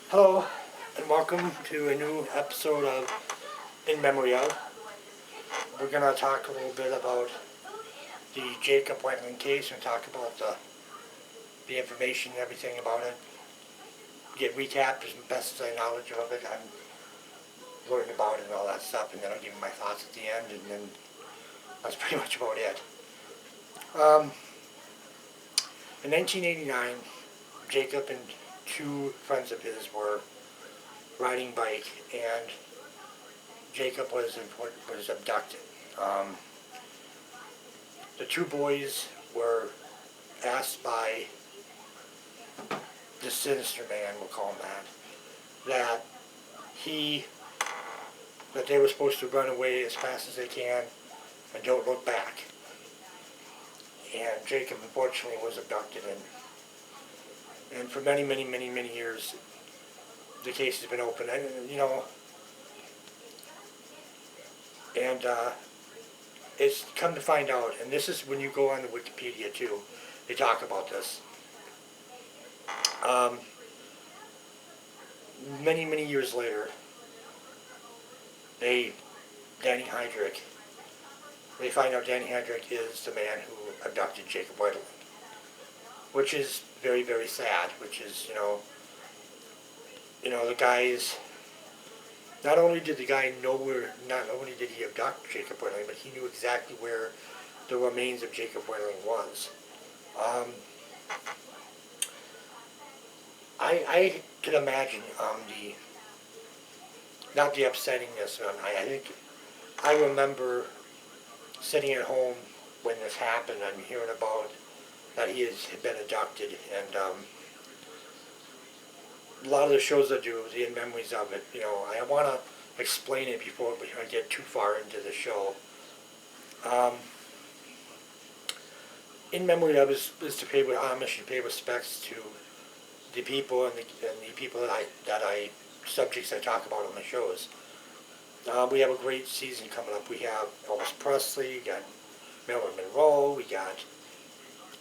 Hello, and welcome to a new episode of In Memory Of. We're going to talk a little bit about the Jacob Wetterling case and talk about the information and everything about it. Get recapped as best as I knowledge of it. I'm learning about it and all that stuff, and then I'll give you my thoughts at the end, and then that's pretty much about it. In 1989, Jacob and two friends of his were riding bike, and Jacob was abducted. The two boys were asked by the sinister man, we'll call him that they were supposed to run away as fast as they can and don't look back. And Jacob unfortunately was abducted, and for many, many, many, many years the case has been open. And it's come to find out, and this is when you go on the Wikipedia too, they talk about this. Many, many years later, they find out Danny Hendrick is the man who abducted Jacob Wetterling, which is very, very sad. Which is, the guys. Not only did the guy know not only did he abduct Jacob Wetterling, but he knew exactly where the remains of Jacob Wetterling was. I can imagine not the upsettingness. I remember sitting at home when this happened and hearing about that he had been abducted, and a lot of the shows I do, the in memories of it, I want to explain it before I get too far into the show. In memory of is to pay homage and pay respects to the people and the people that subjects I talk about on the shows. We have a great season coming up. We have Elvis Presley, we got Marilyn Monroe, we got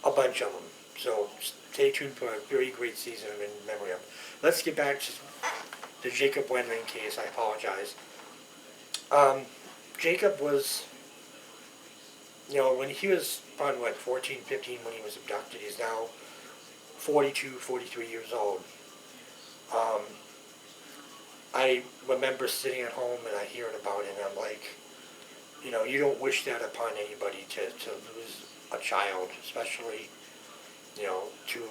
a bunch of them. So stay tuned for a very great season of In Memory Of. Let's get back to the Jacob Wetterling case. I apologize. Jacob was, when he was probably 14, 15 when he was abducted. He's now 42, 43 years old. I remember sitting at home and I hearing about it, and I'm like, you don't wish that upon anybody to lose a child, especially, to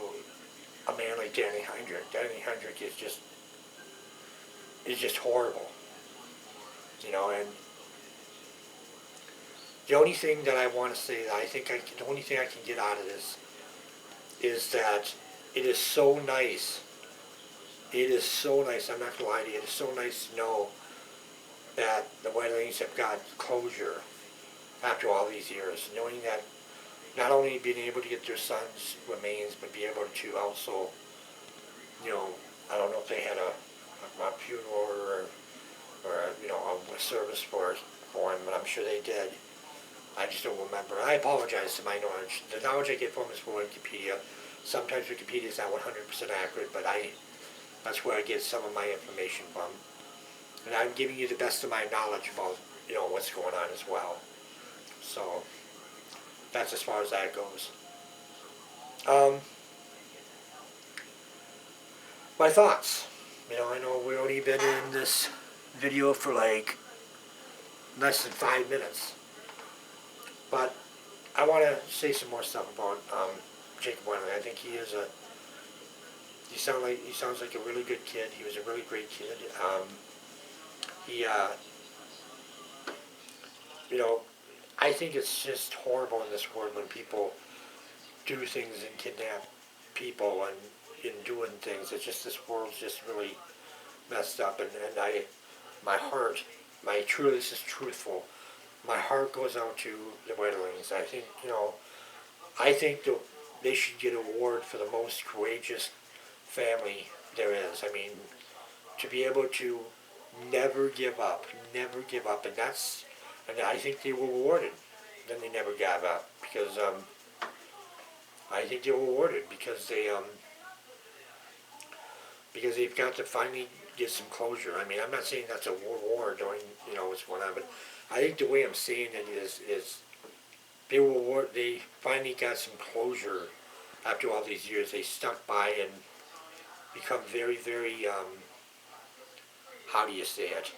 a man like Danny Hendrick. Danny Hendrick is just horrible, and the only thing that I want to say that the only thing I can get out of this is that it is so nice. It is so nice, I'm not going to lie to you, it is so nice to know that the Wetterlings have got closure after all these years, knowing that not only being able to get their son's remains, but be able to also, I don't know if they had a funeral or a service for him, but I'm sure they did. I just don't remember. I apologize to my knowledge. The knowledge I get from is from Wikipedia. Sometimes Wikipedia is not 100% accurate, but that's where I get some of my information from. And I'm giving you the best of my knowledge about, what's going on as well. So, that's as far as that goes. My thoughts. I know we've only been in this video for like less than 5 minutes. But I want to say some more stuff about Jacob Wetterling. I think he sounds like a really good kid. He was a really great kid. I think it's just horrible in this world when people do things and kidnap people and in doing things. It's just, this world's just really messed up, and truly, this is truthful. My heart goes out to the Wetterlings. I think they should get an award for the most courageous family there is. To be able to never give up, and I think they were rewarded. Then they never gave up, because I think they were rewarded because they because they've got to finally get some closure. I mean, I'm not saying that's a world war during, what's going on, but I think the way I'm saying it is they finally got some closure after all these years. They stuck by and become very, very, how do you say it?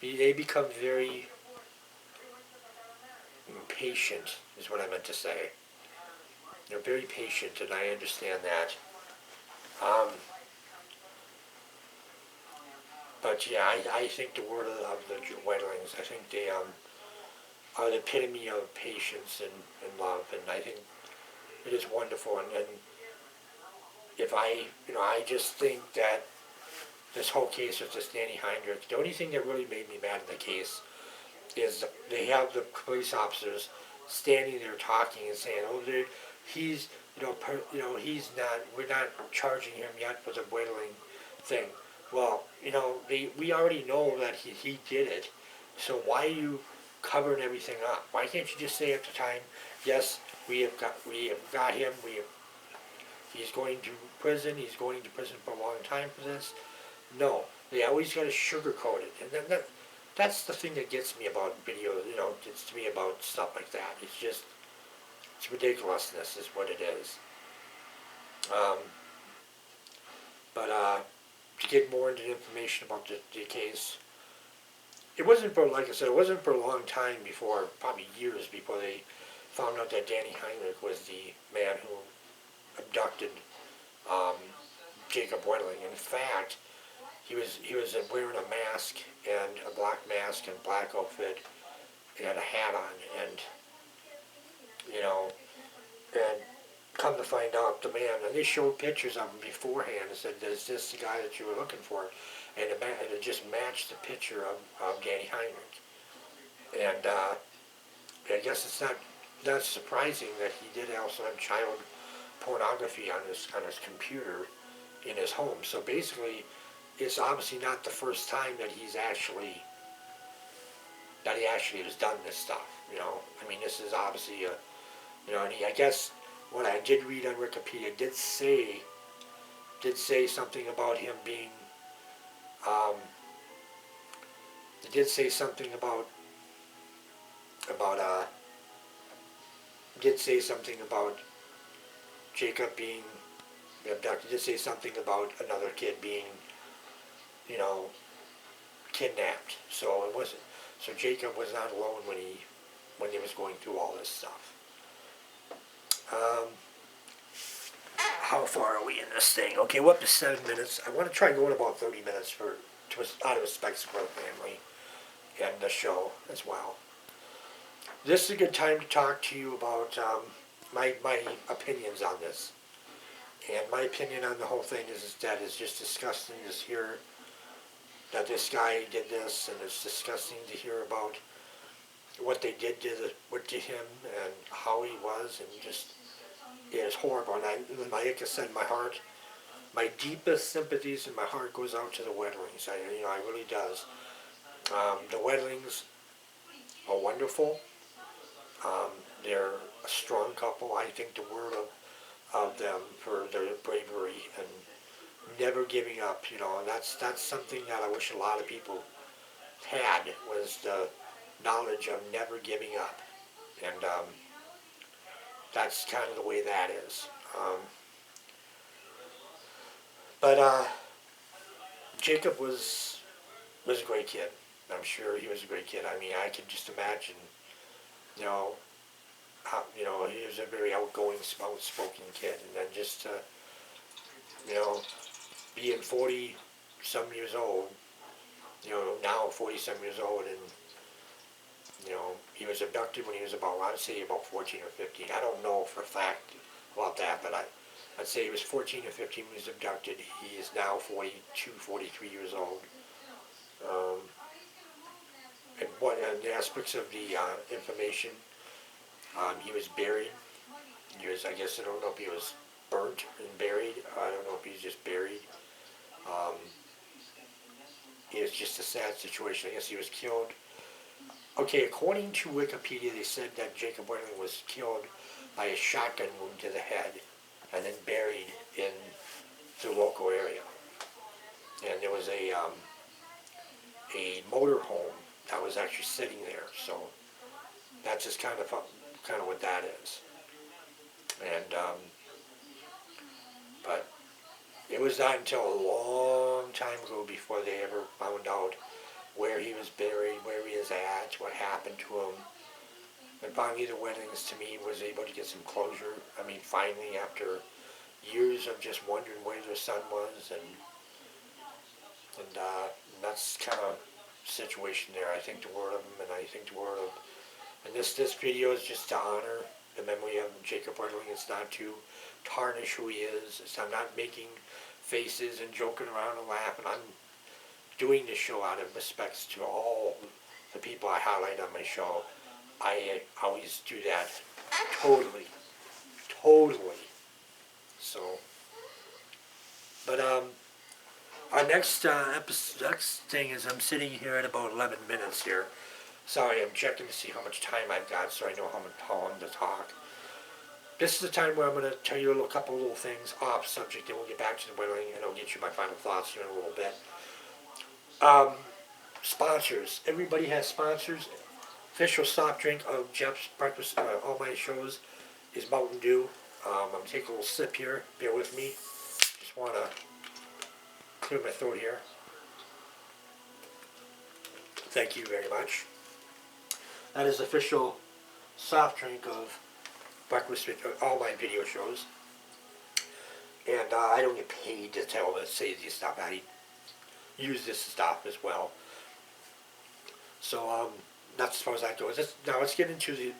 They become very patient, is what I meant to say. They're very patient, and I understand that. Um, but yeah, I think the word of the Wetterlings, I think they are the epitome of patience and love, and I think it is wonderful. And if I just think that this whole case of this Danny Heinrich, the only thing that really made me mad in the case is they have the police officers standing there talking and saying, "Oh, he's he's not. We're not charging him yet for the Wetterling thing." Well, we already know that he did it. So why are you covering everything up? Why can't you just say at the time, "Yes, we have got him. He's going to prison. He's going to prison for a long time for this." No, they always got to sugarcoat it, and then that's the thing that gets me about video. Gets to me about stuff like that. It's ridiculousness, is what it is. Um, but to get more into the information about the case, it wasn't for, like I said, it wasn't for a long time before, probably years before they found out that Danny Heinrich was the man who abducted um, Jacob Wetterling. In fact, he was wearing a mask and a black mask and black outfit. He had a hat on, and and come to find out, the man, and they showed pictures of him beforehand and said, "Is this the guy that you were looking for?" And it just matched the picture of Danny Heinrich. And I guess it's not surprising that he did also have child pornography on his computer in his home. So basically, it's obviously not the first time that he actually has done this stuff. I mean, this is obviously and I guess what I did read on Wikipedia did say something about him being. It did say something about did say something about Jacob being abducted. Did say something about another kid being, kidnapped. So it wasn't. So Jacob was not alone when he was going through all this stuff. How far are we in this thing? Okay, we're up to 7 minutes. I want to try going about 30 minutes out of respect for the family and the show as well. This is a good time to talk to you about my opinions on this. And my opinion on the whole thing is that it's just disgusting to hear that this guy did this, and it's disgusting to hear about what they did to him and how he was, and just, it is horrible. And like I said, my deepest sympathies and my heart goes out to the Wetterlings. I really does. The Wetterlings are wonderful. They're a strong couple. I think the word of them for their bravery and never giving up. And that's something that I wish a lot of people had, was the knowledge of never giving up. And that's kind of the way that is. But Jacob was a great kid. I'm sure he was a great kid. I mean, I can just imagine, how, he was a very outgoing, outspoken kid, and then just being 40 some years old, now 40 some years old, and he was abducted when he was about, I'd say about 14 or 15. I don't know for a fact about that, but I'd say he was 14 or 15 when he was abducted. He is now 42, 43 years old. And the aspects of the information, he was buried. I guess, I don't know if he was burnt and buried. I don't know if he's just buried. It's just a sad situation. I guess he was killed. Okay, according to Wikipedia, they said that Jacob Wetterling was killed by a shotgun wound to the head and then buried in the local area. there was a motor home that was actually sitting there. So that's just kind of what that is. And but it was not until a long time ago before they ever found out where he was buried, where he is at, what happened to him. And finally, the Wettings, to me, was able to get some closure. I mean, finally, after years of just wondering where their son was, and that's kind of situation there. I think the word of him, and I think the word of, and this video is just to honor the memory of Jacob Wetterling. It's not to tarnish who he is. I'm not making faces and joking around and laughing. I'm doing this show out of respect to all the people I highlight on my show. I always do that totally. So, but our next next thing is I'm sitting here at about 11 minutes here. Sorry, I'm checking to see how much time I've got so I know how long to talk. This is the time where I'm going to tell you a couple little things off subject, and we'll get back to the Wetterling, and I'll get you my final thoughts here in a little bit. Sponsors. Everybody has sponsors. Official soft drink of Jeff's breakfast, all my shows, is Mountain Dew. I'm going to take a little sip here. Bear with me. Just want to clear my throat here. Thank you very much. That is official soft drink of breakfast, all my video shows. And I don't get paid to say these stuff. I use this stuff as well. So that's as far as that goes. Now let's get into the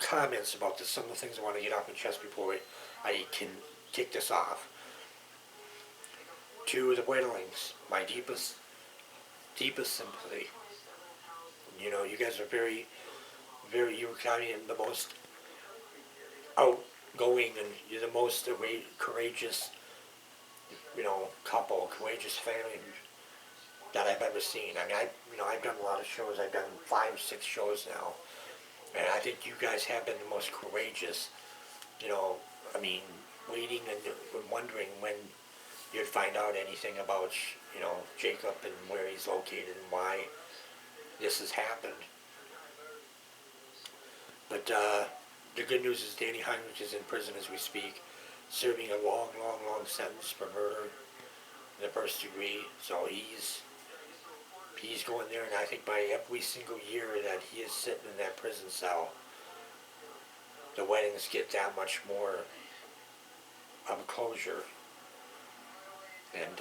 comments about this. Some of the things I want to get off my chest before I can kick this off. To the Wetterlings, my deepest sympathy. You know, you guys are very, you're kind of the most outgoing, and you're the most courageous, couple, courageous family that I've ever seen. I mean, I've done a lot of shows. I've done 5, 6 shows now, and I think you guys have been the most courageous. Waiting and wondering when you'd find out anything about, Jacob and where he's located and why this has happened. But the good news is Danny Heinrich is in prison as we speak, serving a long sentence for murder in the first degree. So he's going there, and I think by every single year that he is sitting in that prison cell, the Wettings get that much more of a closure. And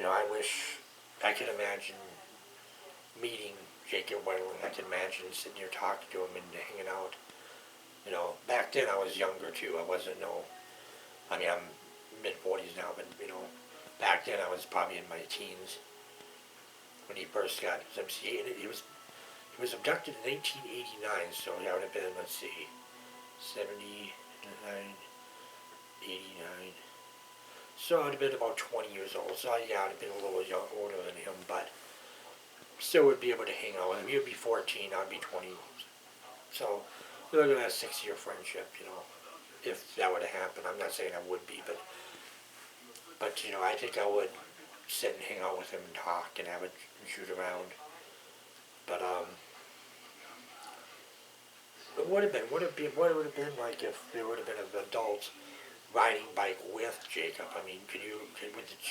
I wish I could imagine meeting Jacob Wetterling. I can imagine sitting here talking to him and hanging out. Back then I was younger too. I wasn't I'm mid-40s now, but back then I was probably in my teens when he first got his MCA. And he was abducted in 1989, so that would have been, 79, 89. So I would have been about 20 years old. So yeah, I'd have been a little older than him, but still would be able to hang out with him. He would be 14, I'd be 20. So we're looking at a 6-year friendship, if that would have happened. I'm not saying I would be, but I think I would sit and hang out with him and talk and have a shoot around. But it would have been, what would have been like if there would have been an adult riding bike with Jacob? I mean,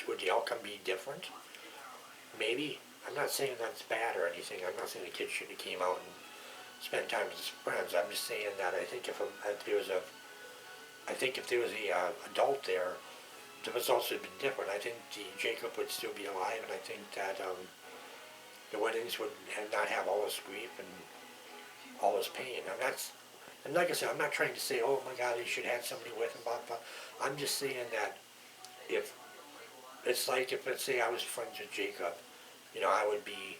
would the outcome be different? Maybe. I'm not saying that's bad or anything. I'm not saying the kid shouldn't have came out and spent time with his friends. I'm just saying that I think if there was a adult there, the results would have been different. I think Jacob would still be alive, and I think that the Wettings would not have all this grief and all this pain. And like I said, I'm not trying to say, oh my God, he should have somebody with him, blah, blah. I'm just saying that if, it's like if, let's say I was friends with Jacob, I would be,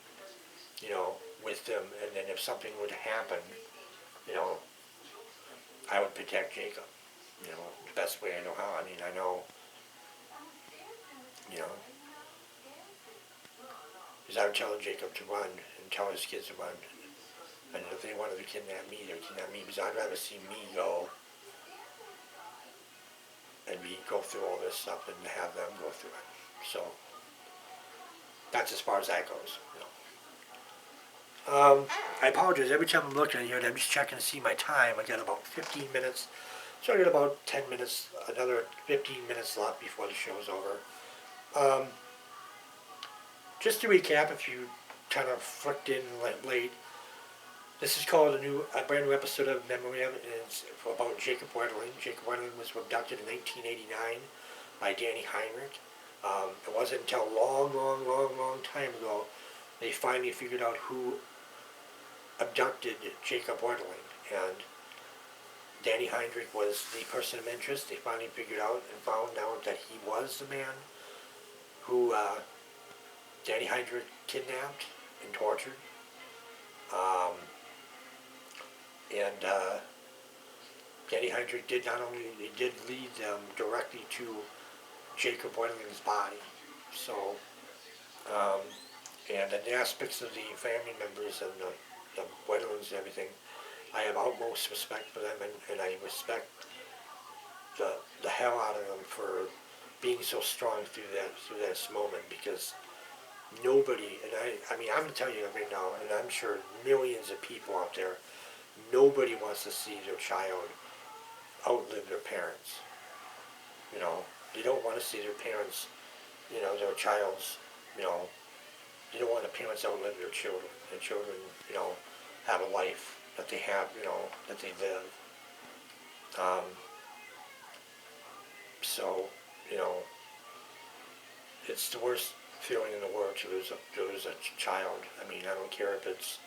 with them, and then if something would happen, I would protect Jacob, the best way I know how. I mean, I know, because I would tell Jacob to run and tell his kids to run. And if they wanted to kidnap me, they would kidnap me, because I'd rather see me go and me go through all this stuff and have them go through it. So that's as far as that goes. I apologize. Every time I'm looking at here, I'm just checking to see my time. I got about 15 minutes. So I got about 10 minutes, another 15 minutes left before the show's over. Just to recap, if you kind of flicked in late, this is called a brand new episode of Memory of It. It's about Jacob Wetterling. Jacob Wetterling was abducted in 1989 by Danny Heinrich. It wasn't until a long time ago they finally figured out who abducted Jacob Wetterling. And Danny Heinrich was the person of interest. They finally figured out and found out that he was the man who Danny Heinrich kidnapped and tortured. Danny Heinrich did lead them directly to Jacob Wetterling's body. So, and the aspects of the family members and the Wetterlings and everything, I have utmost respect for them, and I respect the hell out of them for being so strong through this moment, because nobody, and I mean, I'm going to tell you right now, and I'm sure millions of people out there, nobody wants to see their child outlive their parents. You know, they don't want to see their parents, their child's, they don't want the parents outlive their children. The children, have a life that they have, that they live. So, it's the worst feeling in the world to lose a child. I mean, I don't care if it's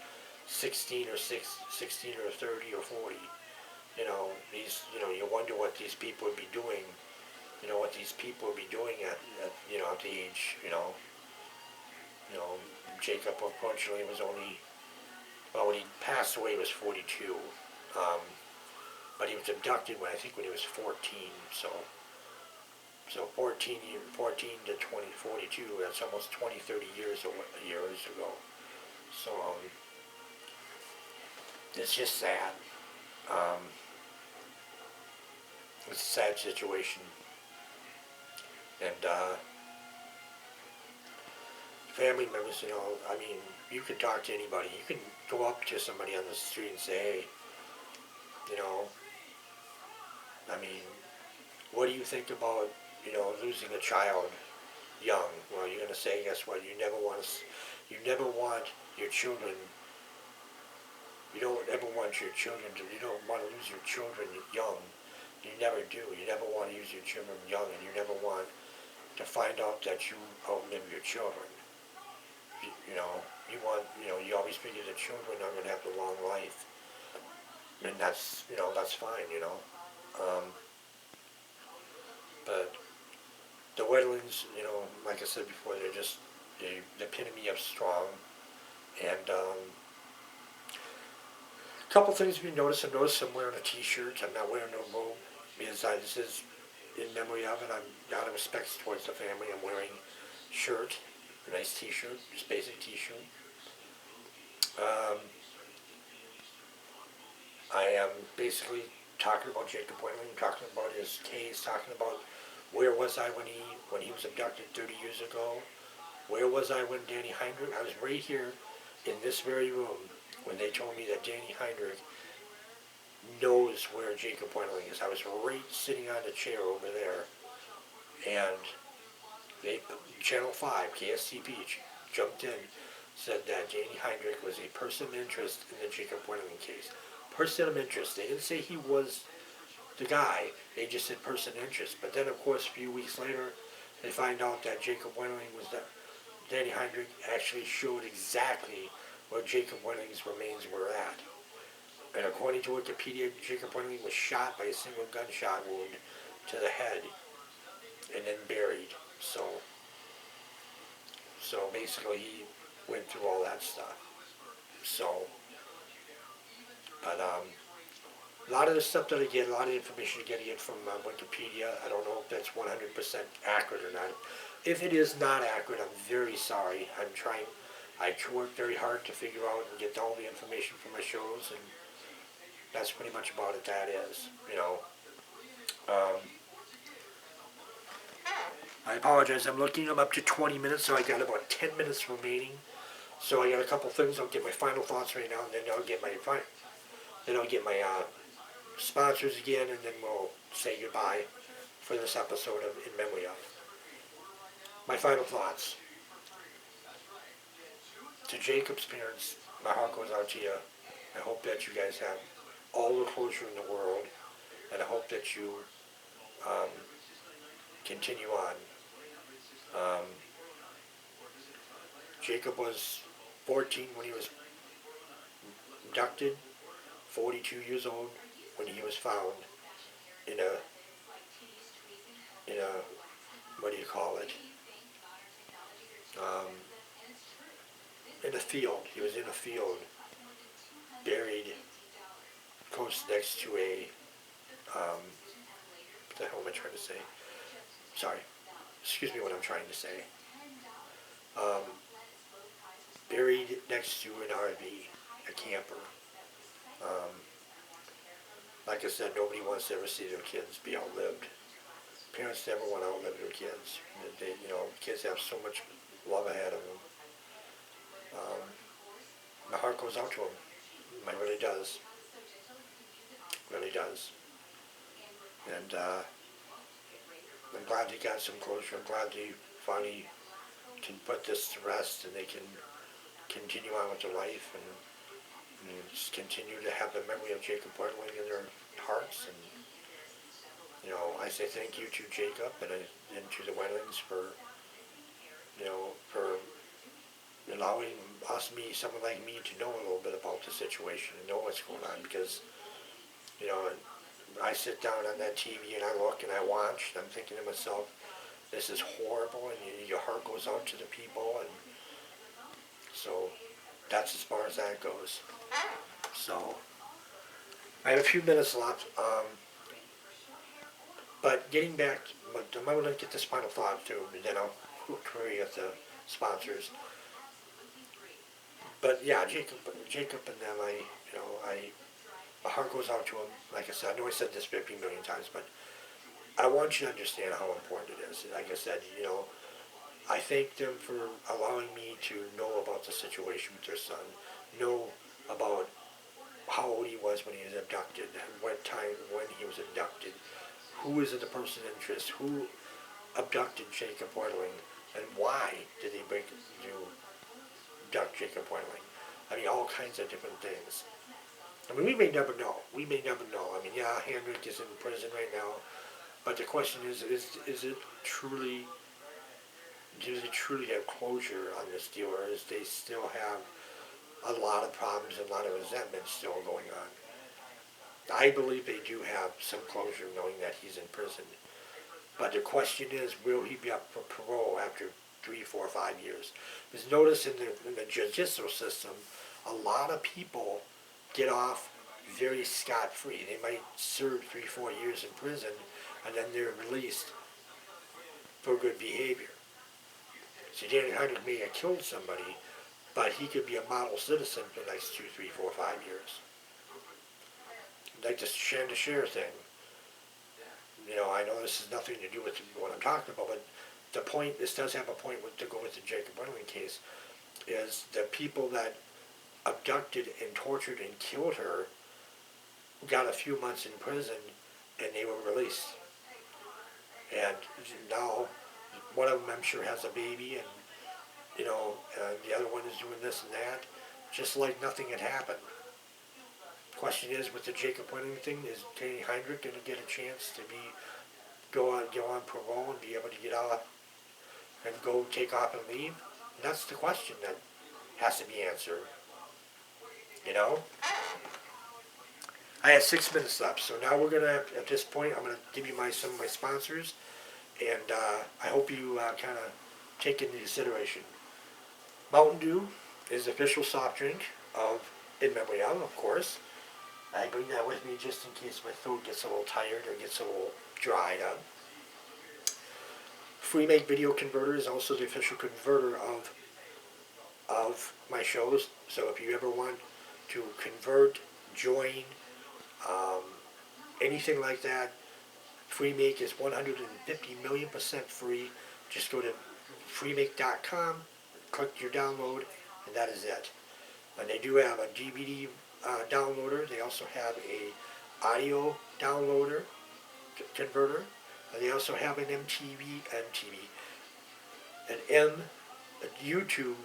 16 or 16 or 30 or 40. You wonder what these people would be doing. What these people would be doing at the age, Jacob, unfortunately, was only, when he passed away, he was 42. But he was abducted when he was 14. So 14 to 20, 42, that's almost 20, 30 years ago. So, it's just sad. It's a sad situation. And, family members, I mean, you can talk to anybody. You can go up to somebody on the street and say, hey, I mean, what do you think about, losing a child young? Well, you're going to say, guess what, you never want your children, you don't ever want your children you don't want to lose your children young. You never do. You never want to use your children young, and you never want to find out that you outlive your children. You want, you always figure the children are going to have a long life. And that's, that's fine, But the Wetterlings, like I said before, they're just the epitome of strong. And a couple things we noticed. I noticed I'm wearing a t-shirt. I'm not wearing no robe, because this is in memory of it. I'm out of respect towards the family. I'm wearing a shirt, a nice t-shirt, just basic t-shirt. I am basically talking about Jacob Wetterling, talking about his case, talking about where was I when he was abducted 30 years ago. Where was I when Danny Heinrich? I was right here in this very room when they told me that Danny Heinrich knows where Jacob Wetterling is. I was right sitting on the chair over there, and Channel 5, KSTP, jumped in, said that Danny Heinrich was a person of interest in the Jacob Wetterling case. Person of interest. They didn't say he was the guy. They just said person of interest. But then, of course, a few weeks later, they find out that Jacob Wetterling was Danny Heinrich actually showed exactly where Jacob Wetterling's remains were at. And according to Wikipedia, Jacob Wetterling was shot by a single gunshot wound to the head and then buried. So basically he went through all that stuff. But a lot of the stuff that I get, a lot of information I get from Wikipedia, I don't know if that's 100% accurate or not. If it is not accurate, I'm very sorry. I work very hard to figure out and get all the information for my shows, and that's pretty much about it. That is, I apologize. I'm looking. I'm up to 20 minutes, so I got about 10 minutes remaining. So I got a couple things. I'll get my final thoughts right now, and then I'll get my sponsors again, and then we'll say goodbye for this episode of In Memory of. My final thoughts. To Jacob's parents, my heart goes out to you. I hope that you guys have all the closure in the world, and I hope that you continue on. Jacob was 14 when he was abducted, 42 years old when he was found in a what do you call it? In a field. He was in a field, buried close next to a what the hell am I trying to say? Sorry. Excuse me what I'm trying to say. Buried next to an RV, a camper. Like I said, nobody wants to ever see their kids be outlived. Parents never want to outlive their kids. Kids have so much love ahead of them. My heart goes out to them. It really does. Really does. And I'm glad they got some closure. I'm glad they finally can put this to rest and they can continue on with their life and just continue to have the memory of Jacob Wetterling in their hearts. And I say thank you to Jacob and to the Wetterlings for allowing someone like me, to know a little bit about the situation and know what's going on, because I sit down on that TV and I look and I watch and I'm thinking to myself, this is horrible, and your heart goes out to the people, and so that's as far as that goes. So I have a few minutes left, but getting back, I'm going to get this final thought too, and then I'll query at the sponsors. But yeah, Jacob and them, my heart goes out to them. Like I said, I know I said this 50 million times, but I want you to understand how important it is. Like I said, I thank them for allowing me to know about the situation with their son, know about how old he was when he was abducted, when he was abducted, who is the person of interest, who abducted Jacob Wetterling, and why did they abduct Jacob Wetterling. I mean, all kinds of different things. I mean, we may never know. I mean, yeah, Hendrik is in prison right now, but the question is it truly, does it truly have closure on this deal, or is they still have a lot of problems and a lot of resentment still going on? I believe they do have some closure, knowing that he's in prison. But the question is, will he be up for parole after 3, 4, 5 years? Because notice in the judicial system, a lot of people get off very scot-free. They might serve 3, 4 years in prison, and then they're released for good behavior. So Danny Hendrik may have killed somebody, but he could be a model citizen for the next 2, 3, 4, 5 years. Like the share thing. I know this has nothing to do with what I'm talking about, but the point, this does have a point to go with the Jacob Wetterling case, is the people that abducted and tortured and killed her got a few months in prison and they were released. And now one of them, I'm sure, has a baby, and the other one is doing this and that, just like nothing had happened. Question is, with the Jacob Wetterling thing, is Danny Hendrik going to get a chance to go on parole and be able to get out and go take off and leave? And that's the question that has to be answered. I have 6 minutes left, so now we're gonna, at this point, I'm gonna give you some of my sponsors, and I hope you kind of take into consideration. Mountain Dew is the official soft drink of In Memory of course. I bring that with me just in case my throat gets a little tired or gets a little dried up. FreeMake Video Converter is also the official converter of my shows. So if you ever want to convert, join, anything like that, FreeMake is 150 million% free. Just go to freemake.com, click your download, and that is it. And they do have a DVD downloader. They also have a audio downloader converter. And they also have an YouTube,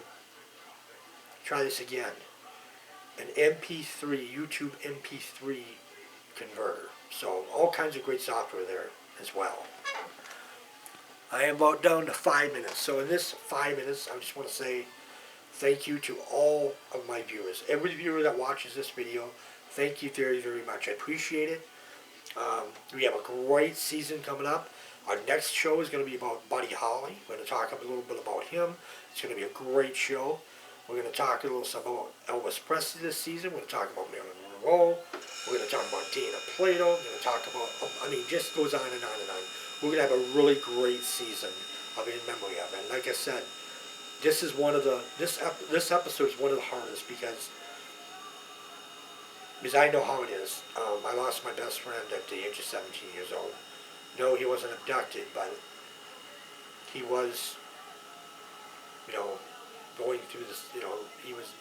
try this again, an MP3, YouTube MP3 converter. So all kinds of great software there as well. I am about down to 5 minutes. So in this 5 minutes, I just want to say thank you to all of my viewers. Every viewer that watches this video, thank you very, very much. I appreciate it. We have a great season coming up. Our next show is going to be about Buddy Holly. We're going to talk a little bit about him. It's going to be a great show. We're going to talk a little about Elvis Presley this season. We're going to talk about Marilyn Monroe. We're going to talk about Dana Plato. We're going to talk about, just goes on and on and on. We're going to have a really great season of In Memory of. And like I said, this is one of the, this episode is one of the hardest because I know how it is. I lost my best friend at the age of 17 years old. No, he wasn't abducted, but he was, going through this, he was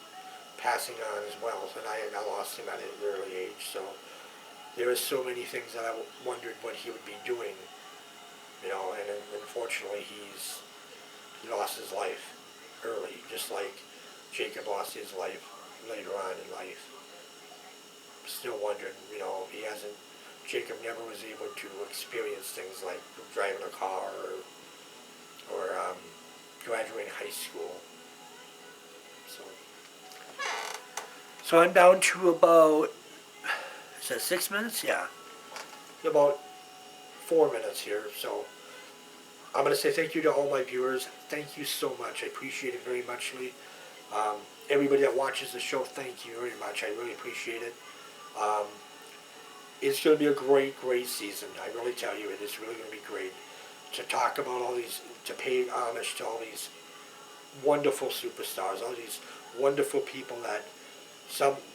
passing on as well. And I lost him at an early age. So there were so many things that I wondered what he would be doing, and unfortunately he lost his life early, just like Jacob lost his life later on in life. Still wondering, Jacob never was able to experience things like driving a car or graduating high school. So I'm down to about, is that 6 minutes? Yeah. About 4 minutes here. So I'm going to say thank you to all my viewers. Thank you so much. I appreciate it very muchly. Everybody that watches the show, thank you very much. I really appreciate it. It's going to be a great, great season. I really tell you, it is really going to be great to talk about all these, to pay homage to all these wonderful superstars, all these wonderful people that,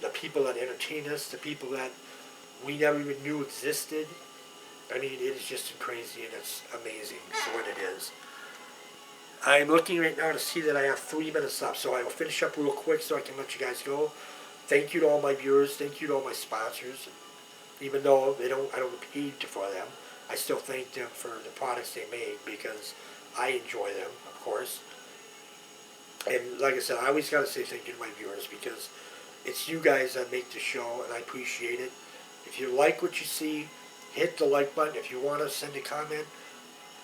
the people that entertain us, the people that we never even knew existed. It is just crazy and it's amazing for what it is. I'm looking right now to see that I have 3 minutes left, so I will finish up real quick so I can let you guys go. Thank you to all my viewers. Thank you to all my sponsors. Even though I don't get paid for them, I still thank them for the products they make because I enjoy them, of course. And like I said, I always got to say thank you to my viewers because it's you guys that make the show, and I appreciate it. If you like what you see, hit the like button. If you want to send a comment,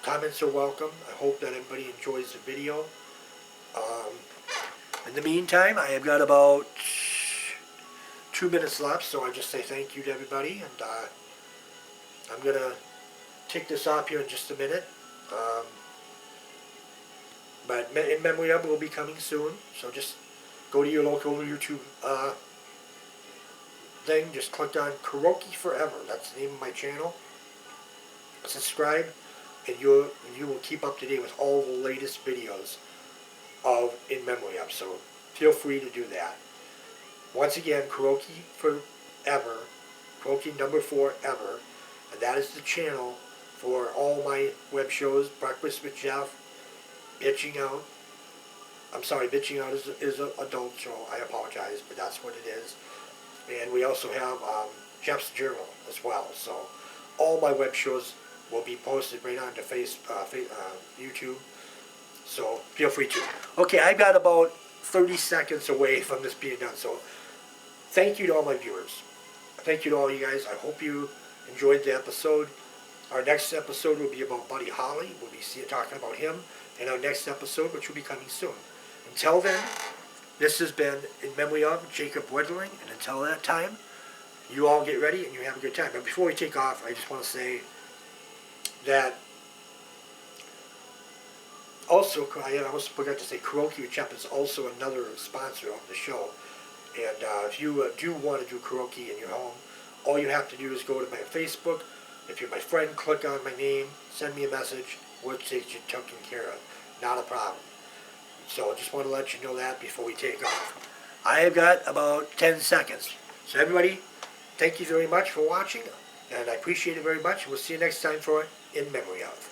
comments are welcome. I hope that everybody enjoys the video. In the meantime, I have got about 2 minutes left, so I just say thank you to everybody, and I'm going to take this off here in just a minute. But In Memory Of will be coming soon, so just go to your local YouTube thing, just click on Karaoke Forever, that's the name of my channel. Subscribe, and you will keep up to date with all the latest videos of In Memory Of, so feel free to do that. Once again, Karaoke Forever, Karaoke number 4 ever, and that is the channel for all my web shows. Breakfast with Jeff, Bitching Out. I'm sorry, Bitching Out is an adult show. I apologize, but that's what it is. And we also have Jeff's Journal as well. So all my web shows will be posted right onto YouTube. So feel free to. Okay, I've got about 30 seconds away from this being done. So thank you to all my viewers. Thank you to all you guys. I hope you enjoyed the episode. Our next episode will be about Buddy Holly. We'll be talking about him in our next episode, which will be coming soon. Until then, this has been In Memory Of Jacob Wetterling, and until that time, you all get ready and you have a good time. But before we take off, I just want to say that also, I almost forgot to say, Karaoke with Jeff is also another sponsor of the show. And if you do want to do karaoke in your home, all you have to do is go to my Facebook. If you're my friend, click on my name, send me a message. We'll take you taken care of. Not a problem. So I just want to let you know that before we take off. I have got about 10 seconds. So everybody, thank you very much for watching, and I appreciate it very much. We'll see you next time for In Memory Of.